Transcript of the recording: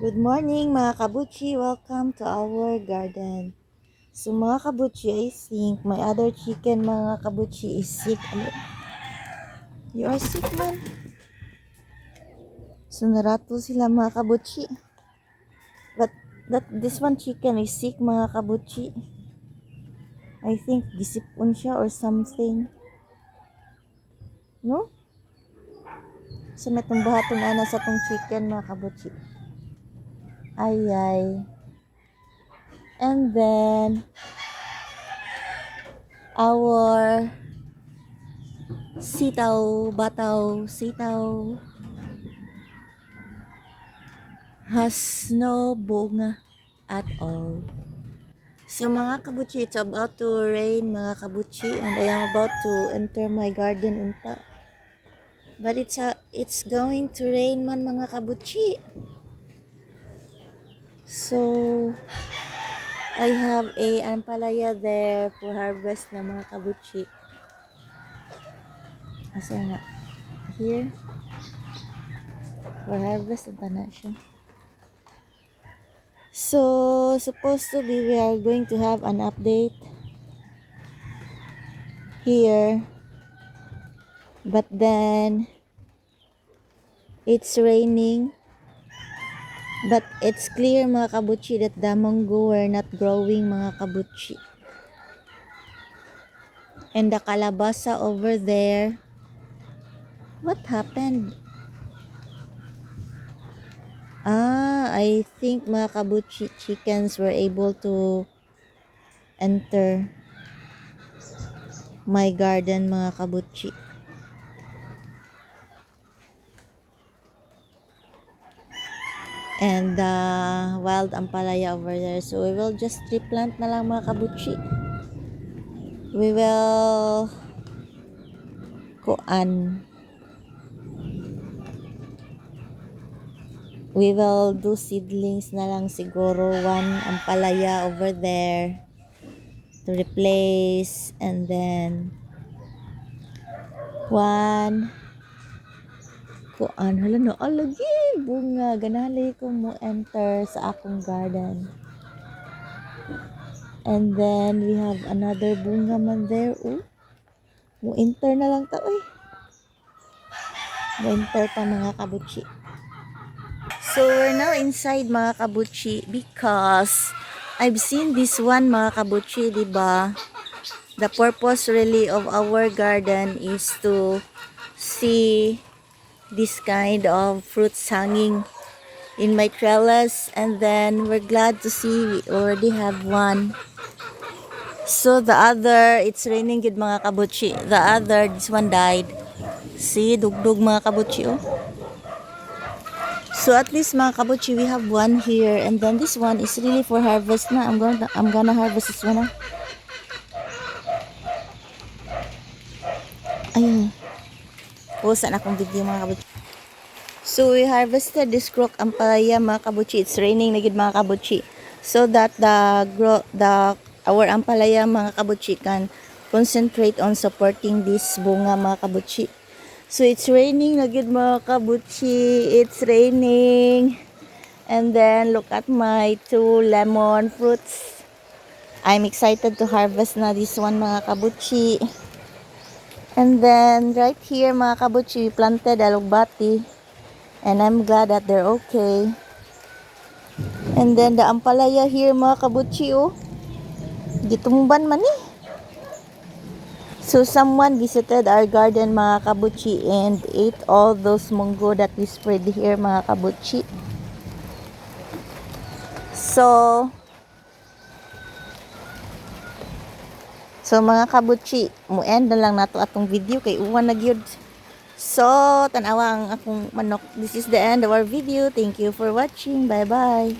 Good morning mga kabuchi, welcome to our garden. So mga kabuchi, I think my other chicken mga kabuchi is sick. You are sick man. So narato sila mga kabuchi. But this one chicken is sick mga kabuchi. I think gisipon siya or something. No? So may tumbahaton ana sa tong chicken mga kabuchi. Ay. And then our sitaw has no bunga at all. So mga kabuchi, it's about to rain mga kabuchi, and I am about to enter my garden unta. But it's going to rain man mga kabuchi. So I have a ampalaya there for harvest na mga kabuchi. Asa nga? Here. For harvest unta na siya. So supposed to be we are going to have an update here, but then it's raining, but it's clear mga kabuchi that the mango were not growing mga kabuchi, and the kalabasa over there, what happened? I think mga kabuchi chickens were able to enter my garden mga kabuchi. And the wild ampalaya over there. So we will just replant na lang mga kabuchi. We will do seedlings na lang siguro, one ampalaya over there to replace, and then one hala no lagi bunga ganali ko mo enter sa akong garden. And then we have another bunga man there. Mo enter na lang ta mo enter ta mga kabuchi. So we're now inside mga kabuchi because I've seen this one mga kabuchi, diba? The purpose really of our garden is to see this kind of fruits hanging in my trellis, and then we're glad to see we already have one. So the other, it's raining good mga kabuchi. The other, this one died. See, dugdug mga kabuchi So at least mga kabuchi, we have one here, and then this one is really for harvest na. I'm gonna harvest this one. Ayun. Post na akong video mga kabuchi. So we harvested this crook ampalaya mga kabuchi. It's raining na gid mga kabuchi. So that our ampalaya mga kabuchi can concentrate on supporting this bunga mga kabuchi. So it's raining na gid mga kabuchi. It's raining. And then look at my 2 lemon fruits. I'm excited to harvest na this one mga kabuchi. And then right here mga kabuchi, we planted alugbati. And I'm glad that they're okay. And then the ampalaya here mga kabuchi gitumban man So someone visited our garden mga kabuchi and ate all those munggo that we spread here mga kabuchi. So mga kabuchi, mo-end na lang nato atong video kay uwan na gyud. So tanawa ang akong manok. This is the end of our video. Thank you for watching. Bye bye.